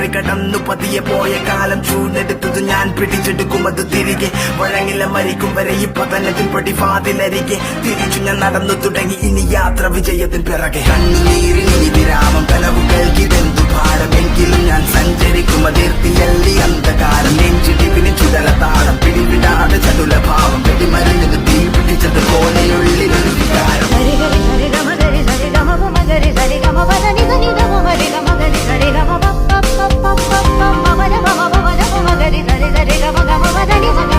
മറികടന്നു പതിയെ പോയ കാലം ചൂടെടുത്തത് ഞാൻ പിടിച്ചെടുക്കും അത് തിരികെ വഴങ്ങില്ല മരിക്കും വരെ ഈ പതനത്തിൽ പടിവാതിലരികെ തിരിച്ചു ഞാൻ നടന്നു തുടങ്ങി ഇനി യാത്ര വിജയത്തിൻ പിറകെ കണ്ണീരിനി വിരാമം കനവുകൾക്കിതെന്തു ഭാരമെങ്കിലും ഞാൻ സഞ്ചരിക്കും അതിർത്തിയല്ലി അന്ധകാരം നെഞ്ചിടിപ്പിന് ചുടലത്താളം പിടിവിടാതെ ചടുലഭാവം വെടിമരുന്നിന് തീ പിടിച്ചത് പോലെയുള്ളിലൊരു വികാരം Gama